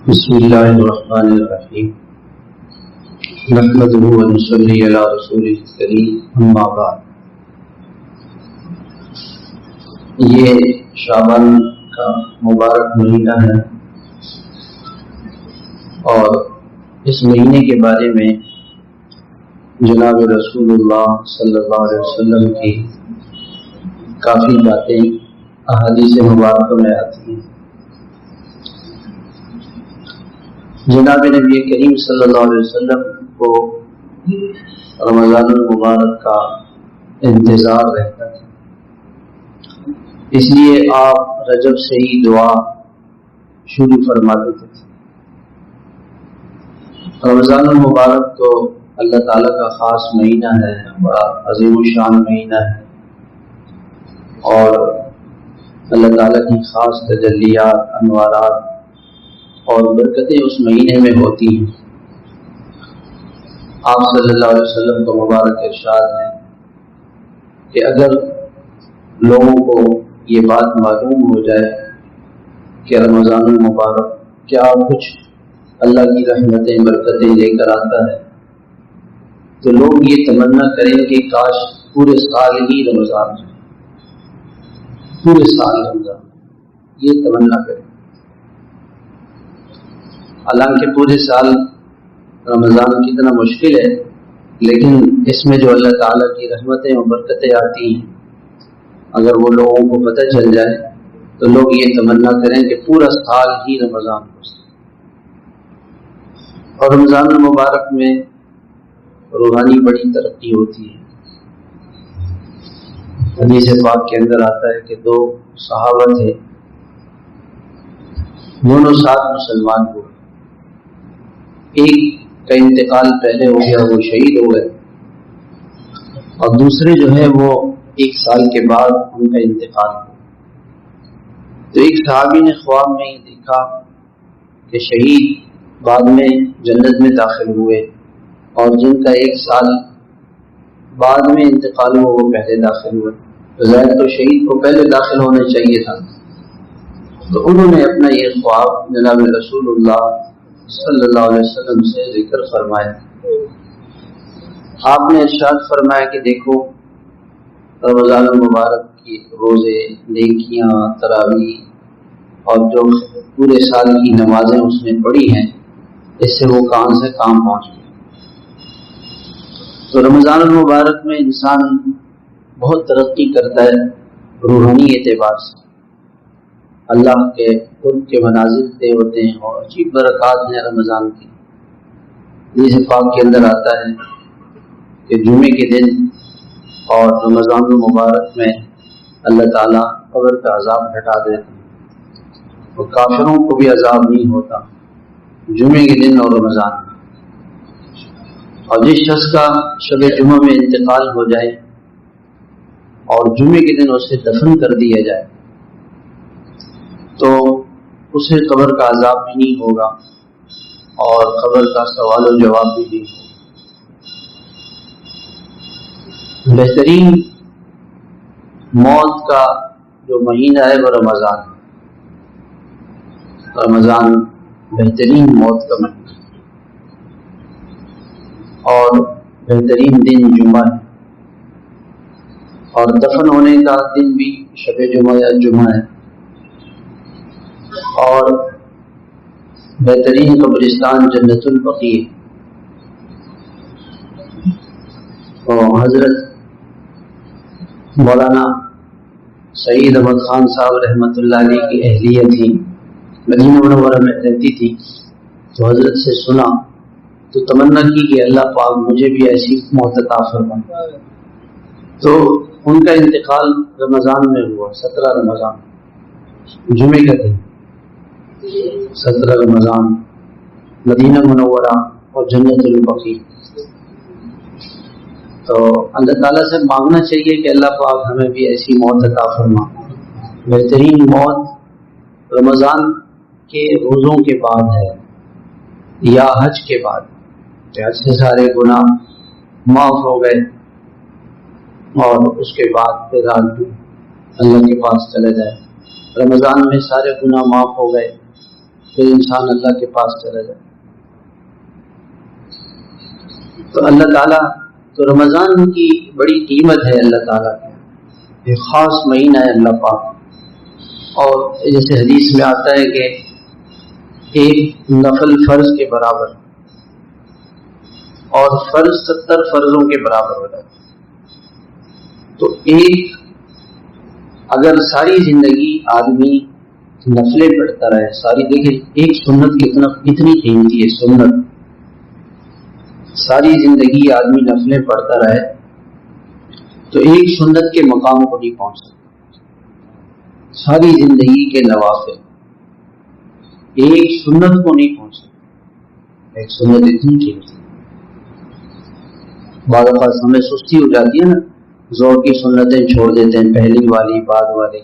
بسم اللہ الرحمن الرحیم نحمده ونصلی علی رسولہ الکریم اما بعد۔ یہ شعبان کا مبارک مہینہ ہے اور اس مہینے کے بارے میں جناب رسول اللہ صلی اللہ علیہ وسلم کی کافی باتیں احادیث مبارکہ میں آتی ہیں۔ جناب نبی کریم صلی اللہ علیہ وسلم کو رمضان المبارک کا انتظار رہتا تھا، اس لیے آپ رجب سے ہی دعا شروع فرما دیتے تھے۔ رمضان المبارک تو اللہ تعالیٰ کا خاص مہینہ ہے، بڑا عظیم الشان مہینہ ہے اور اللہ تعالیٰ کی خاص تجلیات، انوارات اور برکتیں اس مہینے میں ہوتی ہیں۔ آپ صلی اللہ علیہ وسلم کا مبارک ارشاد ہے کہ اگر لوگوں کو یہ بات معلوم ہو جائے کہ رمضان المبارک کیا کچھ اللہ کی رحمتیں برکتیں لے کر آتا ہے تو لوگ یہ تمنا کریں کہ کاش پورے سال ہی رمضان ہے، پورے سال رمضان، یہ تمنا کریں۔ حالانکہ پورے سال رمضان کتنا مشکل ہے، لیکن اس میں جو اللہ تعالیٰ کی رحمتیں اور برکتیں آتی ہیں، اگر وہ لوگوں کو پتہ چل جائے تو لوگ یہ تمنا کریں کہ پورا سال ہی رمضان ہو۔ اور رمضان المبارک میں روحانی بڑی ترقی ہوتی ہے۔ حدیث پاک کے اندر آتا ہے کہ دو صحابہ تھے، دونوں ساتھ مسلمان ہوئے، ایک کا انتقال پہلے ہو گیا، وہ شہید ہو گئے، اور دوسرے جو ہے وہ 1 سال کے بعد ان کا انتقال ہوا۔ تو ایک صحابی نے خواب میں ہی دیکھا کہ شہید بعد میں جنت میں داخل ہوئے اور جن کا 1 سال بعد میں انتقال ہوا وہ پہلے داخل ہوئے، تو ظاہر تو شہید کو پہلے داخل ہونا چاہیے تھا۔ تو انہوں نے اپنا یہ خواب جناب رسول اللہ صلی اللہ علیہ وسلم سے ذکر فرمایا۔ آپ نے ارشاد فرمایا کہ دیکھو، رمضان المبارک کی روزے، نیکیاں، تراویح اور جو پورے سال کی نمازیں اس نے پڑھی ہیں، اس سے وہ کہاں سے کام پہنچ گئے۔ تو رمضان المبارک میں انسان بہت ترقی کرتا ہے روحانی اعتبار سے، اللہ کے قرب کے منازل طے ہوتے ہیں اور عجیب برکات ہیں رمضان کی۔ حدیث پاک کے اندر آتا ہے کہ جمعے کے دن اور رمضان المبارک میں اللہ تعالیٰ قبر کا عذاب ہٹا دیتے ہیں اور کافروں کو بھی عذاب نہیں ہوتا جمعے کے دن اور رمضان میں۔ اور جس شخص کا شب جمعہ میں انتقال ہو جائے اور جمعے کے دن اسے دفن کر دیا جائے تو اسے قبر کا عذاب بھی نہیں ہوگا اور قبر کا سوال و جواب بھی نہیں ہوگا۔ بہترین موت کا جو مہینہ ہے وہ رمضان ہے۔ رمضان بہترین موت کا مہینہ اور بہترین دن جمعہ ہے، اور دفن ہونے کا دن بھی شب جمعہ یا جمعہ ہے، اور بہترین قبرستان جنت البقیع۔ اور حضرت مولانا سعید احمد خان صاحب رحمۃ اللہ علیہ کی اہلیہ تھی، مدینہ منورہ میں رہتی تھی، تو حضرت سے سنا تو تمنا کی کہ اللہ پاک مجھے بھی ایسی موت عطا فرمائے۔ تو ان کا انتقال رمضان میں ہوا، 17 رمضان، جمعے کا دن، 17 رمضان، مدینہ منورہ اور جنت البقیع۔ تو اللہ تعالیٰ سے مانگنا چاہیے کہ اللہ پاک ہمیں بھی ایسی موت عطا فرما۔ بہترین موت رمضان کے روزوں کے بعد ہے یا حج کے بعد، حج سے سارے گناہ معاف ہو گئے اور اس کے بعد پھر آدمی اللہ کے پاس چلے جائے۔ رمضان میں سارے گناہ معاف ہو گئے پھر انسان اللہ کے پاس چلا جائے. تو اللہ تعالیٰ تو رمضان کی بڑی قیمت ہے اللہ تعالیٰ کی، ایک خاص مہینہ ہے اللہ پاک. اور جیسے حدیث میں آتا ہے کہ ایک نفل فرض کے برابر اور فرض 70 فرضوں کے برابر ہوتا ہے. تو ایک اگر ساری زندگی آدمی نفلیں پڑھتا رہے، ساری دیکھیں ایک سنت کتنی قیمتی ہے. سنت ساری زندگی آدمی نفلیں پڑھتا رہے تو ایک سنت کے مقام کو نہیں پہنچ سکتا. ساری زندگی کے نوافل ایک سنت کو نہیں پہنچ سکتا. ایک سنت اتنی قیمتی. بعض اوقات ہمیں سستی ہو جاتی ہے نا، ظہر کی سنتیں چھوڑ دیتے ہیں، پہلی والی بعد والی،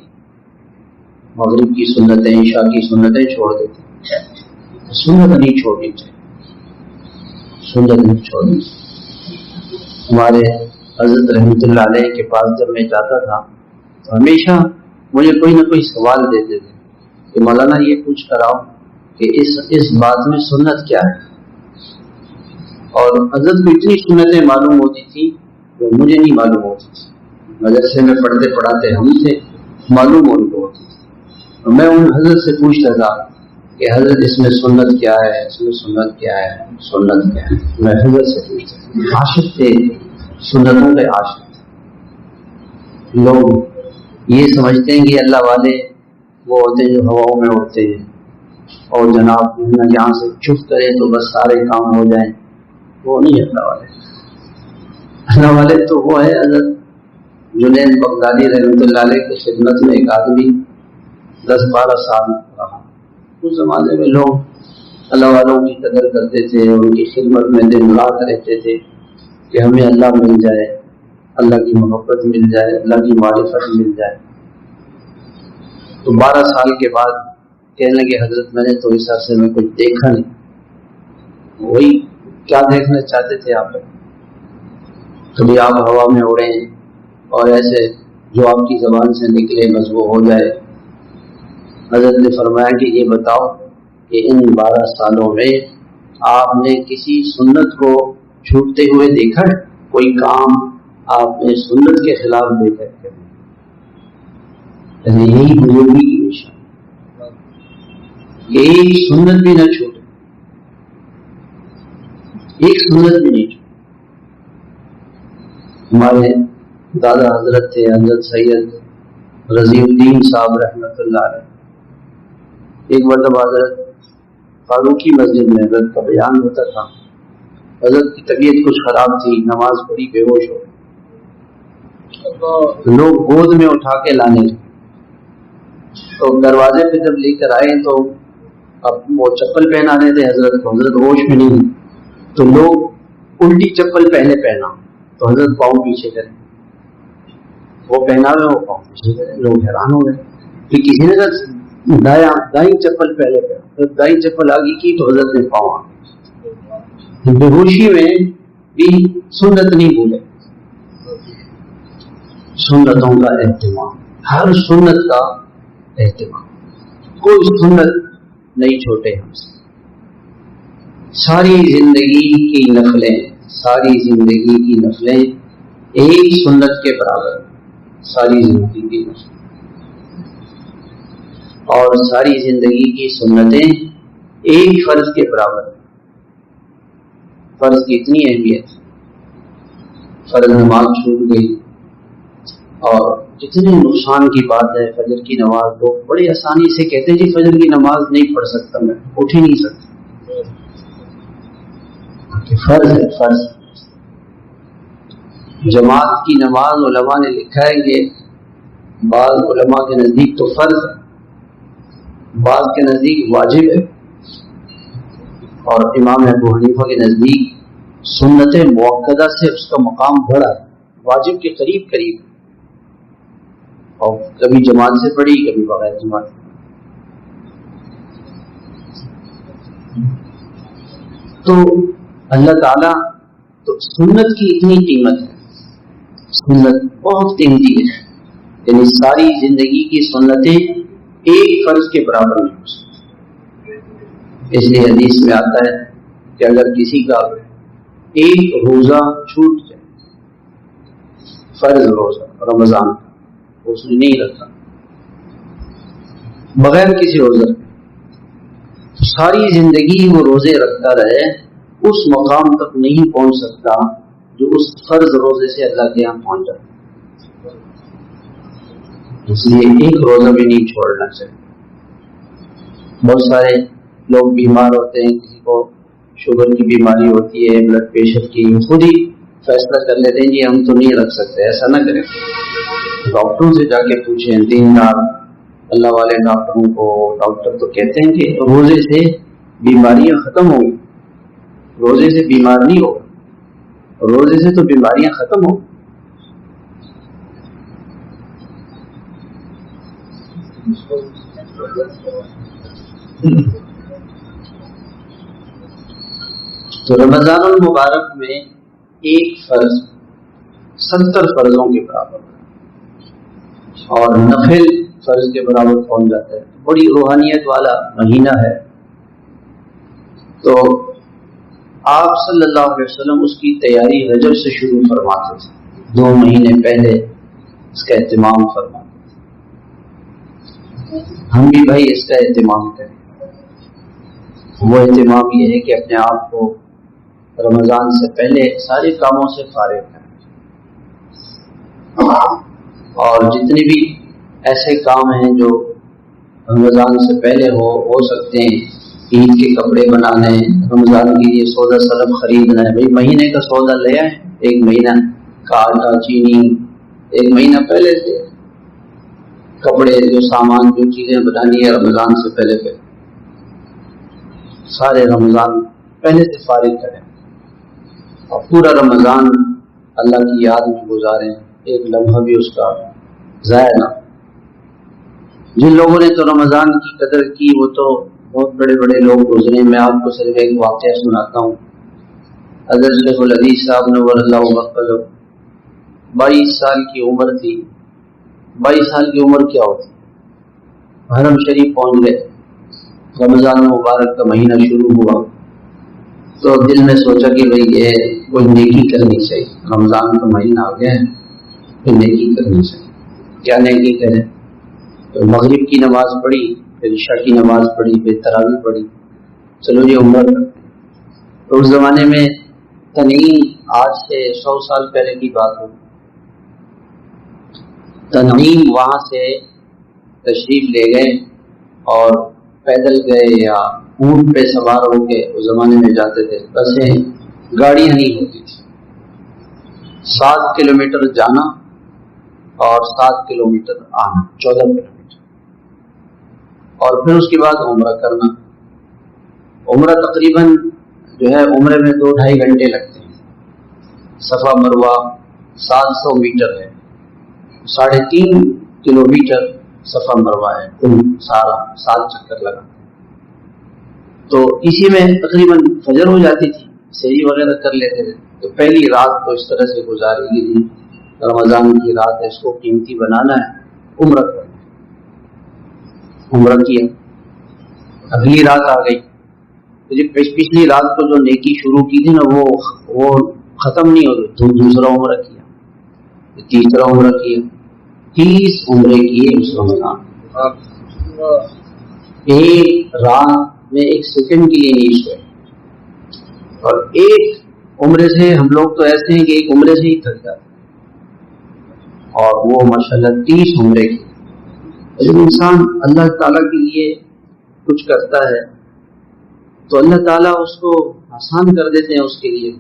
مغرب کی سنتیں عشاء کی سنتیں چھوڑ دیتے ہیں. سنت نہیں چھوڑنی چاہیے، سنت نہیں چھوڑنی. ہمارے حضرت رحمۃ اللہ علیہ کے پاس جب میں جاتا تھا تو ہمیشہ مجھے کوئی نہ کوئی سوال دیتے تھے کہ مولانا یہ پوچھ کر آؤ کہ اس بات میں سنت کیا ہے. اور حضرت کو اتنی سنتیں معلوم ہوتی تھی جو مجھے نہیں معلوم ہوتی تھی. مدرسے میں پڑھتے پڑھاتے ہم سے معلوم ان کو ہوتی تھی. میں ان حضرت سے پوچھتا تھا کہ حضرت اس میں سنت کیا ہے، اس میں سنت کیا ہے، سنت کیا ہے. میں حضرت سے پوچھتا تھا. عاشق تھے، سنتوں کے عاشق تھے. لوگ یہ سمجھتے ہیں کہ اللہ والے وہ ہوتے ہیں جو ہواؤں میں اڑتے ہیں اور جناب یہاں سے چپ کرے تو بس سارے کام ہو جائیں. وہ نہیں اللہ والے. اللہ والے تو وہ ہے حضرت جنید بغدادی رحمۃ اللہ علیہ کی خدمت میں ایک آدمی 10-12 سال رہا. اس زمانے میں لوگ اللہ والوں کی قدر کرتے تھے، ان کی خدمت میں دن رات رہتے تھے کہ ہمیں اللہ مل جائے، اللہ کی محبت مل جائے، اللہ کی معرفت مل جائے. تو 12 سال کے بعد کہنے لگے حضرت میں نے تو اس عرصے میں کچھ دیکھا نہیں. وہی کیا دیکھنا چاہتے تھے آپ؟ کبھی آپ ہوا میں اڑیں اور ایسے جو آپ کی زبان سے نکلے بس وہ ہو جائے. حضرت نے فرمایا کہ یہ بتاؤ کہ ان 12 سالوں میں آپ نے کسی سنت کو چھوٹتے ہوئے دیکھا ہے؟ کوئی کام آپ نے سنت کے خلاف دیکھا ہے؟ یہی بزرگی کی نشان، ایک سنت بھی نہ چھوٹے، ایک سنت بھی نہیں چھوٹے. ہمارے دادا حضرت تھے حضرت سید رضی الدین صاحب رحمۃ اللہ علیہ. ایک مرتبہ حضرت فاروقی مسجد میں حضرت کا بیان ہوتا تھا. حضرت کی طبیعت کچھ خراب تھی، نماز پڑھی بے ہوش ہو گئے. لوگ گود میں اٹھا کے لانے لگے. تو دروازے پہ جب لے کر آئے تو اب وہ چپل پہنا رہے تھے حضرت کو. حضرت ہوش میں نہیں، تو لوگ الٹی چپل پہلے پہنا تو حضرت پاؤں پیچھے کرے، وہ پہنا ہوئے وہ پاؤں پیچھے کرے. لوگ حیران ہو گئے کہ کسی نے دائیں چپل پہلے پہنا، دائیں چپل آگے کی تو حضرت نے پاؤں آگے. بے ہوشی میں بھی سنت نہیں بھولے. سنتوں کا اہتمام، ہر سنت کا اہتمام، کوئی سنت نہیں چھوٹے ہم سے. ساری زندگی کی نفلیں، ساری زندگی کی نفلیں ایک سنت کے برابر. ساری زندگی کی نفلیں اور ساری زندگی کی سنتیں ایک فرض کے برابر. فرض کی اتنی اہمیت، فرض نماز چھوٹ گئی اور کتنے نقصان کی بات ہے. فجر کی نماز لوگ بڑی آسانی سے کہتے ہیں جی فجر کی نماز نہیں پڑھ سکتا، میں اٹھ ہی نہیں سکتا. فرض ہے، فرض. جماعت کی نماز علماء نے لکھا ہے کہ بعض علماء کے نزدیک تو فرض ہے، بعض کے نزدیک واجب ہے، اور امام ابو حنیفہ کے نزدیک سنت مؤکدہ سے اس کا مقام بڑا ہے، واجب کے قریب قریب. اور کبھی جماعت سے پڑھی کبھی بغیر جماعت. تو اللہ تعالیٰ تو سنت کی اتنی قیمت ہے، سنت بہت قیمتی ہے. یعنی ساری زندگی کی سنتیں ایک فرض کے برابر نہیں ہو سکتی. اس لیے حدیث میں آتا ہے کہ اگر کسی کا ایک روزہ چھوٹ جائے، فرض روزہ رمضان کا، اس نے نہیں رکھا بغیر کسی روزے کے، تو ساری زندگی وہ روزے رکھتا رہے، اس مقام تک نہیں پہنچ سکتا جو اس فرض روزے سے اللہ کے یہاں پہنچ جاتا۔ اس لیے ایک روزہ بھی نہیں چھوڑنا چاہیے۔ بہت سارے لوگ بیمار ہوتے ہیں، کسی کو شوگر کی بیماری ہوتی ہے، بلڈ پریشر کی، خود ہی فیصلہ کر لیتے ہیں جی ہم تو نہیں رکھ سکتے۔ ایسا نہ کریں، ڈاکٹروں سے جا کے پوچھیں، دیندار اللہ والے ڈاکٹروں کو۔ ڈاکٹر تو کہتے ہیں کہ روزے سے بیماریاں ختم ہوں گی، روزے سے بیمار نہیں ہوگا، روزے سے تو بیماریاں ختم ہوں گی۔ تو رمضان المبارک میں ایک فرض 70 فرضوں کے برابر اور نفل فرض کے برابر پہنچ جاتا ہے۔ بڑی روحانیت والا مہینہ ہے۔ تو آپ صلی اللہ علیہ وسلم اس کی تیاری رجب سے شروع فرماتے تھے، 2 مہینے پہلے اس کا اہتمام فرماتے تھے۔ ہم بھی بھائی اس کا اہتمام کریں۔ وہ اہتمام یہ ہے کہ اپنے آپ کو رمضان سے پہلے سارے کاموں سے فارغ کریں، اور جتنے بھی ایسے کام ہیں جو رمضان سے پہلے ہو سکتے ہیں، عید کے کپڑے بنانے، رمضان کے لیے سودا سلب خریدنا ہے، بھائی مہینے کا سودا لے آئیں، 1 مہینہ کا آٹا چینی 1 مہینہ پہلے سے، کپڑے جو سامان جو چیزیں بنانی ہے رمضان سے پہلے سارے رمضان پہلے سے فارغ کریں، اور پورا رمضان اللہ کی یاد میں گزاریں، ایک لمحہ بھی اس کا ضائع نہ۔ جن لوگوں نے تو رمضان کی قدر کی وہ تو بہت بڑے بڑے لوگ گزرے۔ میں آپ کو صرف ایک واقعہ سناتا ہوں۔ حضرت شیخ الحدیث صاحب نور اللہ مرقدہ 22 سال کی عمر تھی۔ 22 سال کی عمر کیا ہوتی؟ حرم شریف پہنچ گئے، رمضان مبارک کا مہینہ شروع ہوا تو دل میں سوچا کہ بھئی یہ کوئی نیکی کرنی چاہیے، رمضان کا مہینہ آ گیا ہے، پھر نیکی کرنی چاہیے۔ کیا نیکی کریں؟ تو مغرب کی نماز پڑھی، پھر عشاء کی نماز پڑھی، پھر تراویح پڑھی، چلو یہ عمرہ کرتے ہیں۔ تو اس زمانے میں تنعیم، آج سے 100 سال پہلے کی بات ہو، تنعیم وہاں سے تشریف لے گئے اور پیدل گئے یا اونٹ پہ سوار ہو کے اس زمانے میں جاتے تھے، بسیں گاڑیاں نہیں ہوتی تھی۔ 7 کلومیٹر جانا اور 7 کلومیٹر آنا، 14 کلومیٹر، اور پھر اس کے بعد عمرہ کرنا۔ عمرہ تقریباً جو ہے عمرے میں 2-2.5 گھنٹے لگتے ہیں۔ صفا مروہ 700 میٹر ہے، 3.5 کلومیٹر صفا مروہ ہے، کل سارا 7 چکر لگا۔ تو اسی میں تقریباً فجر ہو جاتی تھی، سحری وغیرہ کر لیتے تھے۔ تو پہلی رات تو اس طرح سے گزاری گئی، رمضان کی رات ہے، اس کو قیمتی بنانا ہے، عمرہ کرنا، عمرہ کیا۔ اگلی رات آ گئی، پچھلی رات کو جو نیکی شروع کی تھی نا وہ ختم نہیں ہو گئی، تو دوسرا عمرہ کیا، تیسرا عمرہ کیا، 30 عمرے کیے اس رمضان۔ ایک رات میں 1 سیکنڈ کے لیے نہیں سوئے، اور ایک عمرے سے ہم لوگ تو ایسے ہیں کہ ایک عمرے سے ہی تھک جاتے، اور وہ ماشاءاللہ 30 عمرے کی۔ جب انسان اللہ تعالیٰ کے لیے کچھ کرتا ہے تو اللہ تعالیٰ اس کو آسان کر دیتے ہیں، اس کے لیے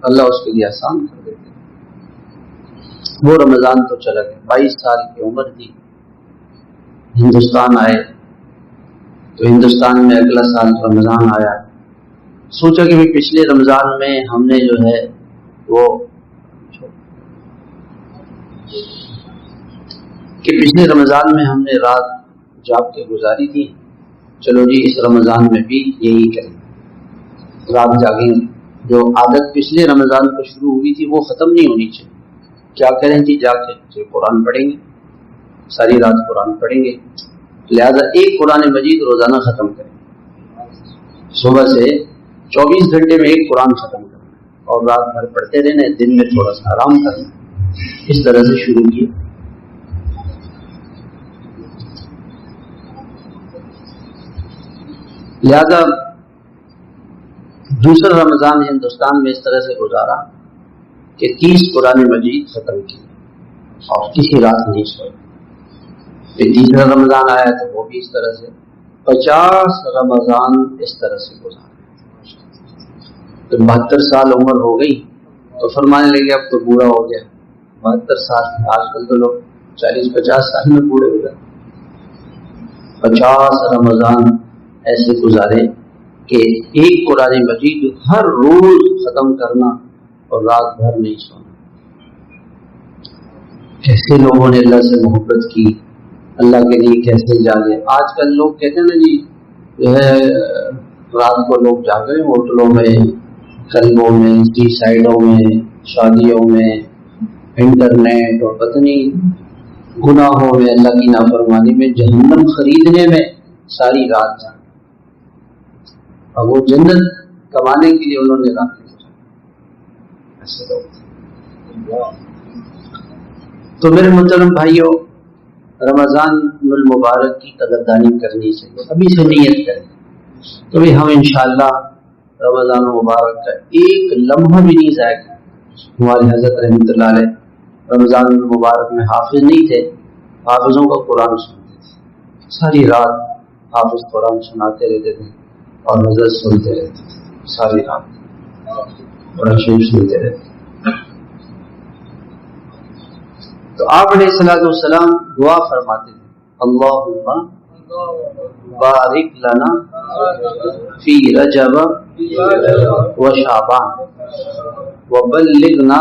اللہ اس کے لیے آسان کر دیتے ہیں۔ وہ رمضان تو چلا گیا، 22 سال کی عمر تھی، ہندوستان آئے تو ہندوستان میں اگلا سال رمضان آیا۔ سوچا کہ پچھلے رمضان میں ہم نے جو ہے وہ پچھلے رمضان میں ہم نے رات جاگ کے گزاری تھی، چلو جی اس رمضان میں بھی یہی کریں، رات جاگیں گے۔ جو عادت پچھلے رمضان کو شروع ہوئی تھی وہ ختم نہیں ہونی چاہیے۔ کیا کریں جی؟ جا کے قرآن پڑھیں گے، ساری رات قرآن پڑھیں گے، لہذا ایک قرآن مجید روزانہ ختم کریں۔ صبح سے 24 گھنٹے میں ایک قرآن ختم کرنا اور رات بھر پڑھتے رہنا، دن میں تھوڑا سا آرام کرنا، اس طرح سے شروع کیے۔ لہذا دوسرا رمضان ہندوستان میں اس طرح سے گزارا کہ 30 قرآن مجید ختم کی اور کسی رات نہیں سوئے۔ پھر تیسرا رمضان آیا تو وہ بھی اس طرح سے 50 رمضان اس طرح سے گزارا۔ تو 72 سال عمر ہو گئی تو فرمانے لگے اب تو بوڑھا ہو گیا۔ 72 سال، آج کل تو لوگ 40-50 سال میں بوڑھے ہو گئے۔ 50 رمضان ایسے گزارے کہ ایک قرآن مجید ہر روز ختم کرنا اور رات بھر نہیں سونا۔ کیسے لوگوں نے اللہ سے محبت کی، اللہ کے لیے کیسے جاگے۔ آج کل لوگ کہتے ہیں نا جی جو ہے رات کو لوگ جاگے ہوٹلوں میں، کلبوں میں، ٹی سائڈوں میں، شادیوں میں، انٹرنیٹ اور پتہ نہیں گناہوں میں، اللہ کی نافرمانی میں، جہنم خریدنے میں ساری رات جاگے، اور وہ جنت کمانے کے لیے انہوں نے رات میں ایسے لوگ۔ تو میرے محترم بھائیوں، رمضان المبارک کی قدردانی کرنی چاہیے، ابھی سے نیت کریں تو بھی ہم انشاءاللہ رمضان المبارک کا ایک لمحہ بھی نہیں ضائع کریں۔ ہمارے حضرت رحمۃ اللہ علیہ رمضان المبارک میں حافظ نہیں تھے، حافظوں کا قرآن سنتے تھے، ساری رات حافظ قرآن سناتے رہتے تھے اور نظر سنتے رہتے تھے، ساری رات قرآن شریف سنتے رہتے تھے۔ تو آپ علیہ الصلوۃ والسلام دعا فرماتے تھے، اللہم بارک لنا فی رجب و شعبان وبلغنا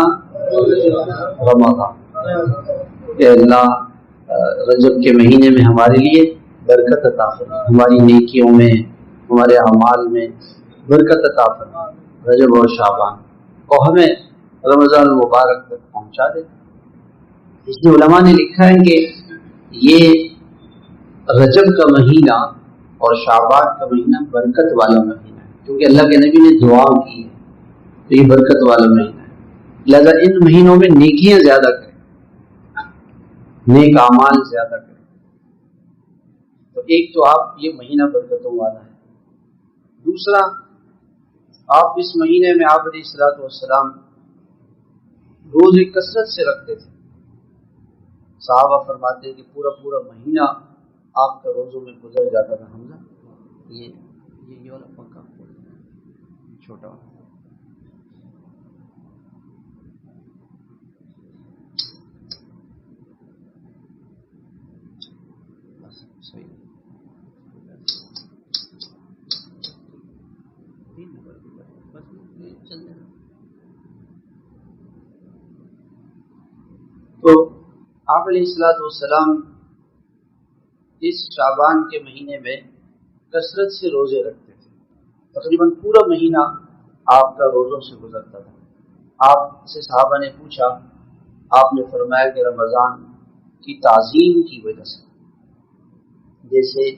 رمضان۔ اے اللہ رجب کے مہینے میں ہمارے لیے برکت عطا فرما، ہماری نیکیوں میں، ہمارے اعمال میں برکت عطا فرما، رجب اور شعبان، اور ہمیں رمضان المبارک تک پہنچا دے۔ اس لیے علماء نے لکھا ہے کہ یہ رجب کا مہینہ اور شعبان کا مہینہ برکت والا مہینہ ہے، کیونکہ اللہ کے نبی نے دعا کی ہے تو یہ برکت والا مہینہ ہے۔ لہذا ان مہینوں میں نیکیاں زیادہ کریں، نیک اعمال زیادہ کریں۔ تو ایک تو آپ یہ مہینہ برکتوں والا ہے، دوسرا آپ اس مہینے میں آپ علیہ الصلوۃ والسلام روزے کثرت سے رکھتے تھے۔ صحابہ فرماتے ہیں کہ پورا پورا مہینہ آپ کا روزوں میں گزر جاتا تھا۔ حمزہ یہ والا پنکھا چھوٹا والا بس صحیح۔ تو آپ علیہ الصلوۃ والسلام اس شعبان کے مہینے میں کثرت سے روزے رکھتے تھے، تقریباً پورا مہینہ آپ کا روزوں سے گزرتا تھا۔ آپ سے صحابہ نے پوچھا، آپ نے فرمایا کہ رمضان کی تعظیم کی وجہ سے، جیسے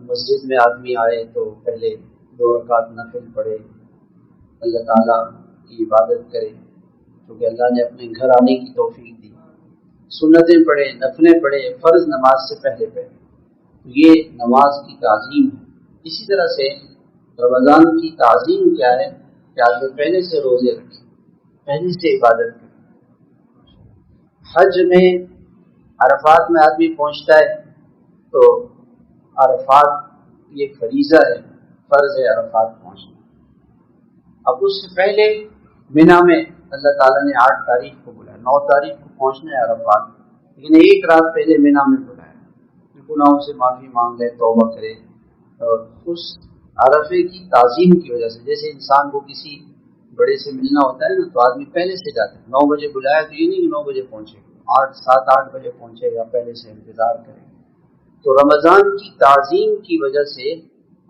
مسجد میں آدمی آئے تو پہلے 2 رکعت نفل پڑھے، اللہ تعالیٰ کی عبادت کرے کیونکہ اللہ نے اپنے گھر آنے کی توفیق دی، سنتیں پڑھے، نفلیں پڑھے، فرض نماز سے پہلے یہ نماز کی تعظیم ہے۔ اسی طرح سے رمضان کی تعظیم کیا ہے کہ آدمی پہلے سے روزے رکھے، پہلے سے عبادت کرے۔ حج میں عرفات میں آدمی پہنچتا ہے تو عرفات یہ فریضہ ہے، فرض ہے عرفات پہنچنا۔ اب اس سے پہلے مینا میں اللہ تعالیٰ نے 8 تاریخ کو بلایا، 9 تاریخ کو پہنچنا ہے عرفات، لیکن ایک رات پہلے مینا میں بلایا، گناہوں سے معافی مانگ لے، توبہ کرے، اور اس عرفے کی تعظیم کی وجہ سے، جیسے انسان کو کسی بڑے سے ملنا ہوتا ہے نا تو آدمی پہلے سے جاتا ہے، 9 بجے بلایا تو یہ نہیں کہ 9 بجے پہنچے گا، 7-8 بجے پہنچے گا، پہلے سے انتظار کرے۔ تو رمضان کی تعظیم کی وجہ سے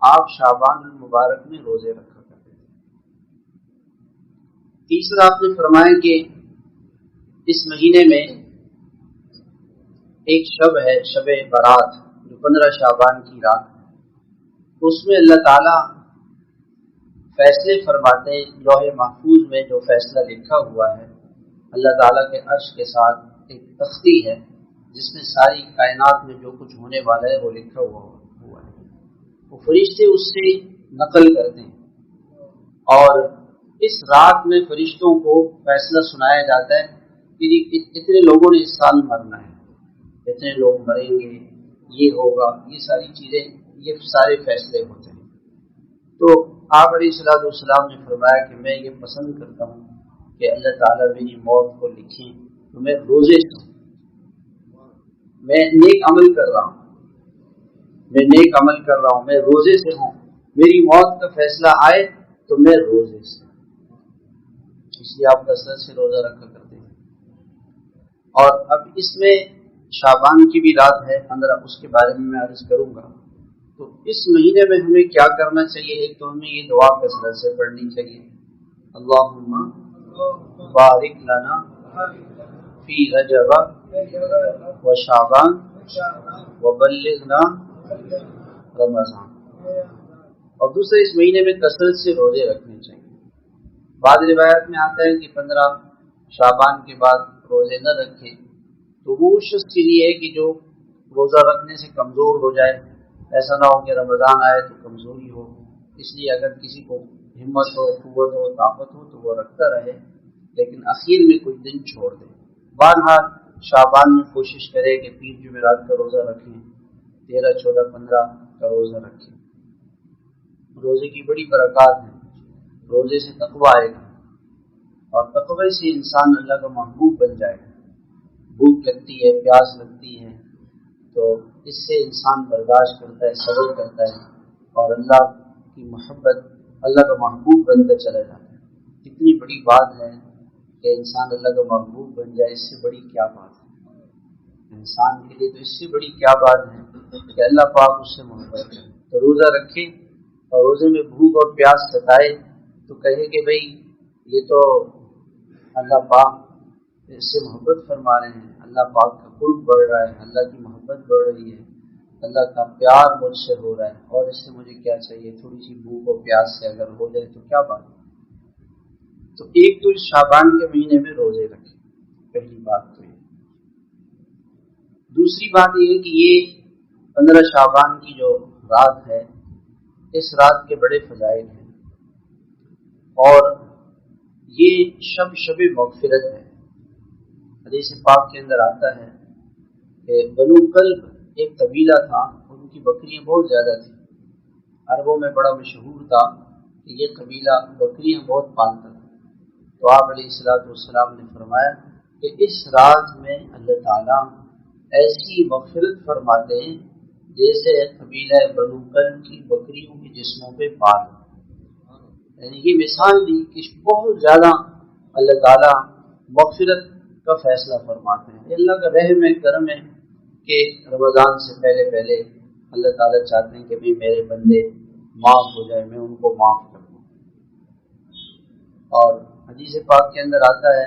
آپ شعبان المبارک میں روزے رکھا کرتے تھے۔ تیسرا آپ نے فرمایا کہ اس مہینے میں ایک شب ہے، شب برات، جو 15 شعبان کی رات ہے، اس میں اللہ تعالیٰ فیصلے فرماتے ہیں. لوح محفوظ میں جو فیصلہ لکھا ہوا ہے، اللہ تعالیٰ کے عرش کے ساتھ ایک تختی ہے جس میں ساری کائنات میں جو کچھ ہونے والا ہے وہ لکھا ہوا ہے. وہ فرشتے اس سے نقل کرتے ہیں، اور اس رات میں فرشتوں کو فیصلہ سنایا جاتا ہے کہ اتنے لوگوں نے اس سال مرنا ہے، اتنے لوگ مریں گے، یہ ہوگا، یہ ساری چیزیں، یہ سارے فیصلے ہوتے ہیں. تو آپ علیہ الصلوۃ والسلام نے فرمایا کہ میں یہ پسند کرتا ہوں کہ اللہ تعالیٰ میری موت کو لکھیں تو میں روزے سے ہوں، میں نیک عمل کر رہا ہوں، میں روزے سے ہوں، میری موت کا فیصلہ آئے تو میں روزے سے. اس لیے آپ کثرت سے روزہ رکھا کرتے ہیں. اور اب اس میں شعبان کی بھی رات ہے 15، اس کے بارے میں عرض کروں گا. تو اس مہینے میں ہمیں کیا کرنا چاہیے؟ ایک تو ہمیں یہ دعا کثرت سے پڑھنی چاہیے، اللہم بارک لنا فی رجب و شعبان و بلغنا رمضان. اور دوسرے اس مہینے میں کثرت سے روزے رکھنے چاہیے. بعض روایت میں آتا ہے کہ 15 شعبان کے بعد روزے نہ رکھے تو وہ شخص کے لیے ہے کہ جو روزہ رکھنے سے کمزور ہو جائے، ایسا نہ ہو کہ رمضان آئے تو کمزوری ہو. اس لیے اگر کسی کو ہمت ہو، قوت ہو، طاقت ہو تو وہ رکھتا رہے، لیکن اخیر میں کچھ دن چھوڑ دے. بہرحال شعبان میں کوشش کرے کہ پیر جمعرات کا روزہ رکھیں، 13، 14، 15 کا روزہ رکھیں. روزے کی بڑی برکات ہیں. روزے سے تقویٰ آئے گا، اور تقوی سے انسان اللہ کا محبوب بن جائے گا. بھوک لگتی ہے، پیاس لگتی ہے، تو اس سے انسان برداشت کرتا ہے، صبر کرتا ہے، اور اللہ کی محبت، اللہ کا محبوب بنتا چلا جاتا ہے. کتنی بڑی بات ہے کہ انسان اللہ کا محبوب بن جائے. اس سے بڑی کیا بات ہے انسان کے لیے؟ تو اس سے بڑی کیا بات ہے کہ اللہ پاک اس سے محبت کرے. تو روزہ رکھے، اور روزے میں بھوک اور پیاس ستائے تو کہے کہ بھئی یہ تو اللہ پاک اس سے محبت فرما رہے ہیں، اللہ پاک کا قرب بڑھ رہا ہے، اللہ کی محبت بڑھ رہی ہے، اللہ کا پیار مجھ سے ہو رہا ہے، اور اس سے مجھے کیا چاہیے؟ تھوڑی سی بھوک اور پیاس سے اگر ہو جائے تو کیا بات ہے. تو ایک تو اس شعبان کے مہینے میں روزے رکھیں، پہلی بات تو یہ. دوسری بات یہ ہے کہ یہ 15 شعبان کی جو رات ہے، اس رات کے بڑے فضائل ہیں، اور یہ شب مغفرت ہے. حدیث پاک کے اندر آتا ہے کہ بنو کلب ایک قبیلہ تھا، ان کی بکریاں بہت زیادہ تھیں. عربوں میں بڑا مشہور تھا کہ یہ قبیلہ بکریاں بہت پالتا تھا. تو آپ علیہ الصلوۃ والسلام نے فرمایا کہ اس رات میں اللہ تعالیٰ ایسی مغفرت فرماتے ہیں جیسے قبیلہ بنو کلب کی بکریوں کے جسموں پہ بال. یعنی یہ مثال دی کہ بہت زیادہ اللہ تعالیٰ مغفرت کا فیصلہ فرماتے ہیں. اللہ کا رحم ہے، کرم ہے کہ رمضان سے پہلے اللہ تعالیٰ چاہتے ہیں کہ بھی میرے بندے معاف ہو جائے، میں ان کو معاف کر دوں. اور حدیث پاک کے اندر آتا ہے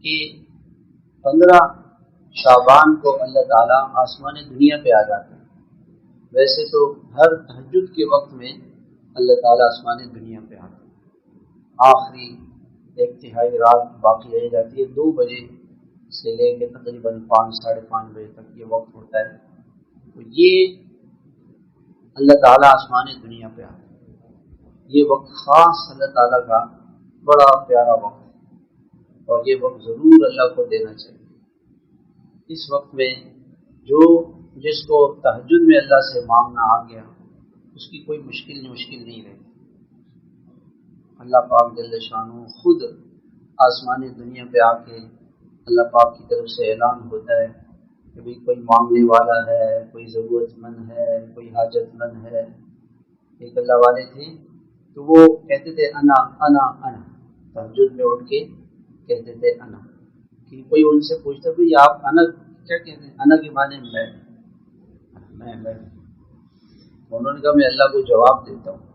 کہ 15 شعبان کو اللہ تعالیٰ آسمان دنیا پہ آ جاتے ہیں. ویسے تو ہر تہجد کے وقت میں اللہ تعالیٰ آسمان دنیا پہ آتے ہیں. آخری ایک تہائی رات باقی رہ جاتی ہے، 2 بجے سے لے کے تقریباً 5، 5:30 بجے تک یہ وقت ہوتا ہے. تو یہ اللہ تعالیٰ آسمان دنیا پہ آتے ہیں. یہ وقت خاص اللہ تعالیٰ کا بڑا پیارا وقت ہے، اور یہ وقت ضرور اللہ کو دینا چاہیے. اس وقت میں جس کو تہجد میں اللہ سے مانگنا آ گیا، اس کی کوئی مشکل نہیں رہتی. اللہ پاک جل شانہ خود آسمان دنیا پہ آ کے اللہ پاک کی طرف سے اعلان ہوتا ہے کہ بھی کوئی مانگنے والا ہے، کوئی ضرورت مند ہے، کوئی حاجت مند ہے. ایک اللہ والے تھے تو وہ کہتے تھے انا انا انا، تہجد میں اٹھ کے کہتے تھے انا. کہ کوئی ان سے پوچھتا بھئی آپ انا کیا کہتے ہیں؟ انا کے معنی میں. انہوں نے کہا میں اللہ کو جواب دیتا ہوں.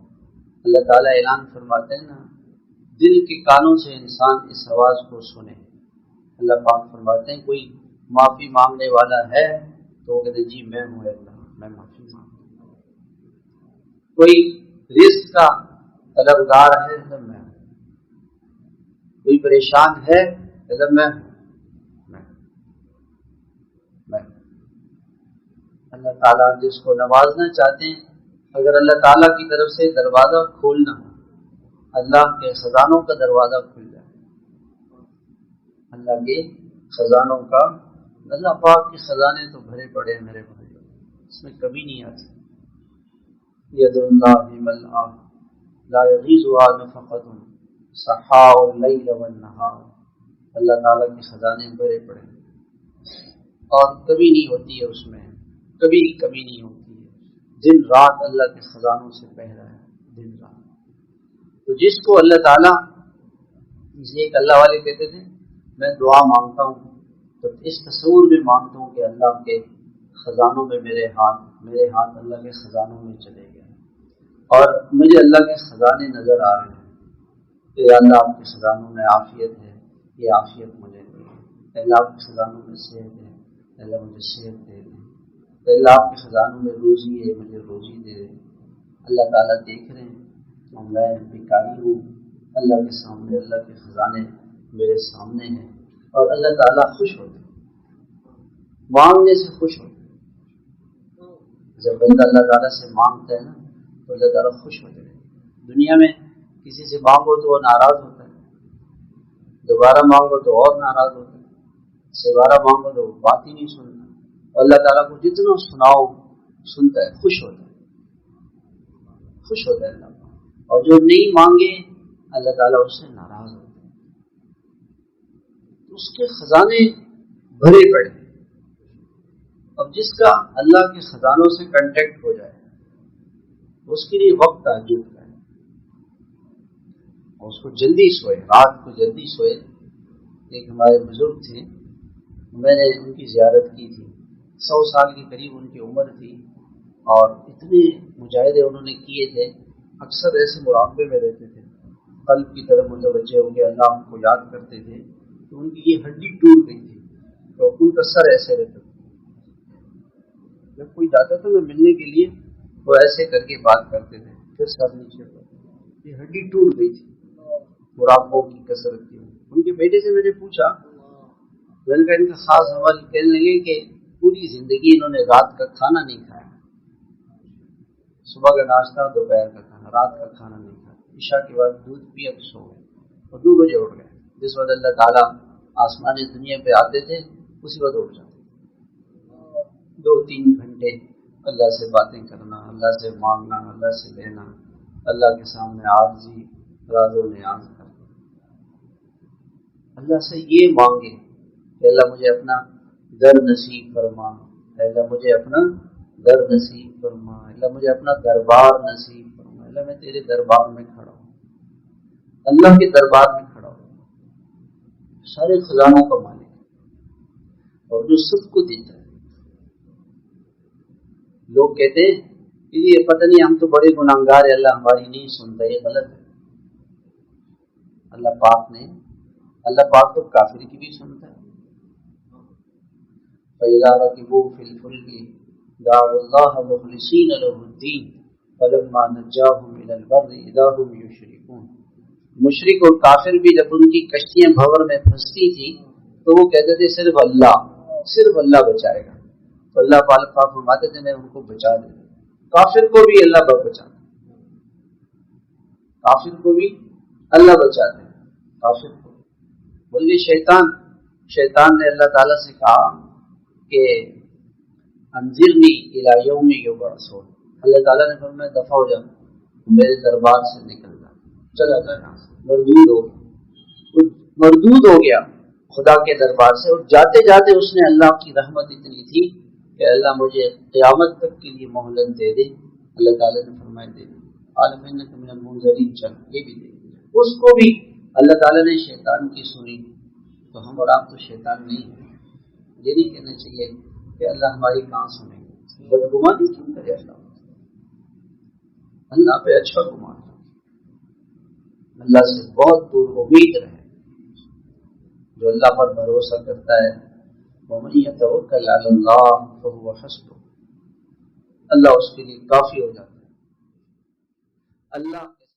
اللہ تعالیٰ اعلان فرماتے ہیں نا، دل کے کانوں سے انسان اس آواز کو سنے. اللہ پاک فرماتے ہیں کوئی معافی مانگنے والا ہے تو وہ کہتے جی میں ہوں اللہ، میں معافی مانگتا ہوں. کوئی رزق کا طلبگار ہے تو میں ہوں، کوئی پریشان ہے تو میں ہوں، میں اللہ تعالیٰ جس کو نوازنا چاہتے ہیں، اگر اللہ تعالیٰ کی طرف سے دروازہ کھولنا ہو، اللہ کے خزانوں کا دروازہ کھل جائے، اللہ کے خزانوں کا، اللہ پاک کے خزانے تو بھرے پڑے ہیں میرے بھائی، اس میں کمی نہیں آتی. ید اللہ ملآ لا یغیضها نفقۃ سحاء اللیل والنہار، اللہ تعالیٰ کے خزانے بھرے پڑے ہیں اور کمی نہیں ہوتی ہے، اس میں کبھی کمی نہیں ہوتی ہے. دن رات اللہ کے خزانوں سے پہرا ہے، دن رات. تو جس کو اللہ تعالیٰ، جسے ایک اللہ والے کہتے تھے میں دعا مانگتا ہوں تو اس تصور میں مانگتا ہوں کہ اللہ کے خزانوں میں میرے ہاتھ اللہ کے خزانوں میں چلے گئے اور مجھے اللہ کے خزانے نظر آ رہے ہیں کہ اللہ آپ کے خزانوں میں عافیت ہے، یہ عافیت مجھے دے، اللہ آپ کے خزانوں میں صحت ہے، اللہ مجھے صحت دے دیں، اللہ آپ کے خزانوں میں روزی ہے، مجھے روزی دے دیں. اللہ تعالیٰ دیکھ رہے ہیں اور میں بیکاری ہوں، اللہ کے سامنے اللہ کے خزانے میرے سامنے ہیں اور اللہ تعالیٰ خوش ہوتے ہیں، مانگنے سے خوش ہوتے ہیں. جب بندہ اللہ تعالیٰ سے مانگتا ہے نا تو اللہ تعالیٰ خوش ہوتے ہیں. دنیا میں کسی سے مانگو تو وہ ناراض ہوتا ہے، دوبارہ مانگو تو اور ناراض ہوتا ہے، دوبارہ مانگو تو وہ بات ہی نہیں سنتا. اللہ تعالیٰ کو جتنا سناؤ سنتا ہے، خوش ہوتا ہے اللہ. اور جو نہیں مانگے اللہ تعالیٰ اس سے ناراض ہوتا ہے. اس کے خزانے بھرے پڑے. اب جس کا اللہ کے خزانوں سے کنٹیکٹ ہو جائے اس کے لیے وقت تہجد کا ہے اور اس کو جلدی سوئے، رات کو جلدی سوئے. ایک ہمارے بزرگ تھے، میں نے ان کی زیارت کی تھی، 100 سال کے قریب ان کی عمر تھی اور اتنے مجاہدے انہوں نے کیے تھے. اکثر ایسے مراقبے میں رہتے تھے، قلب کی طرف متوجہ ہو کے اللہ کو یاد کرتے تھے. تو ان کی یہ ہڈی ٹوٹ گئی تھی تو ان کا سر ایسے رہتا تھا. جب کوئی جاتا تھا میں ملنے کے لیے وہ ایسے کر کے بات کرتے تھے، پھر سر نیچے ہوتا. یہ ہڈی ٹوٹ گئی تھی مراقبوں کی کثرت کی. ان کے بیٹے سے میں نے پوچھا، میں نے کہا ان کا خاص عمل، کہنے لگے کہ پوری زندگی انہوں نے رات کا کھانا نہیں کھایا، صبح کا ناشتہ، دوپہر کا کھانا، رات کا کھانا نہیں کھایا. عشاء کے بعد دودھ پیا تو سو گئے اور 2 بجے اٹھ گئے. جس وقت اللہ تعالیٰ آسمانی دنیا پہ آتے تھے اسی وقت اٹھ جاتے. 2-3 گھنٹے اللہ سے باتیں کرنا، اللہ سے مانگنا، اللہ سے لینا، اللہ کے سامنے عاجزی راز و نیاز کرنا. اللہ سے یہ مانگے کہ اللہ مجھے اپنا در نصیب فرما، اللہ مجھے اپنا در نصیب فرما، اللہ مجھے اپنا دربار نصیب فرما. اللہ میں تیرے دربار میں کھڑا ہوں، اللہ کے دربار میں کھڑا ہوں، سارے خزانوں کا مالک اور جو سب کو دیتا ہے. لوگ کہتے ہیں کہ یہ پتہ نہیں ہم تو بڑے گناہگار ہیں، اللہ ہماری نہیں سنتا. یہ غلط ہے. اللہ پاک تو کافر کی بھی سنتا ہے. فَإِذَا رَكِبُوا فِي الْفُلْكِ دَعَوُا اللَّهَ مُخْلِصِينَ لَهُ الدِّينَ فَلَمَّا نَجَّاهُمْ إِلَى الْبَرِّ إِذَا هُمْ يُشْرِكُونَ. مشرک اور کافر بھی جب ان کی کشتیاں بھنور میں پھنستی تھی تو وہ کہتے تھے صرف اللہ بچائے گا. تو اللہ پاک فرماتے تھے میں ان کو بچا دوں. کافر کو بھی اللہ بچاتا ہے، کافر کو بھی اللہ بچاتے ہیں. کافر کو بلکہ شیطان نے اللہ تعالیٰ سے کہا کہ انذرنی الی یوم یبعثون. اللہ تعالیٰ نے فرمایا دفع ہو جا، میرے دربار سے نکل جا، چلا جا یہاں سے. مردود ہو گیا خدا کے دربار سے. اور جاتے جاتے اس نے اللہ کی رحمت اتنی تھی کہ اللہ مجھے قیامت تک کے لیے مہلت دے دے. اللہ تعالیٰ نے فرمایا دے دے، عالمین نے تمہیں منظرین چل، یہ بھی دے دے. اس کو بھی اللہ تعالیٰ نے شیطان کی سنی. تو ہم اور آپ تو شیطان نہیں ہیں. یہ نہیں کہنا چاہیے کہ اللہ ہماری کہاں سنیں گے. بدگمانی کیوں کرے اللہ پہ اچھا گمان، اللہ سے بہت دور امید رہے. جو اللہ پر بھروسہ کرتا ہے وَمَن يَتَوَكَّلْ عَلَى اللَّهِ فَهُوَ حَسْبُهُ، اللہ اس کے لیے کافی ہو جاتا ہے. اللہ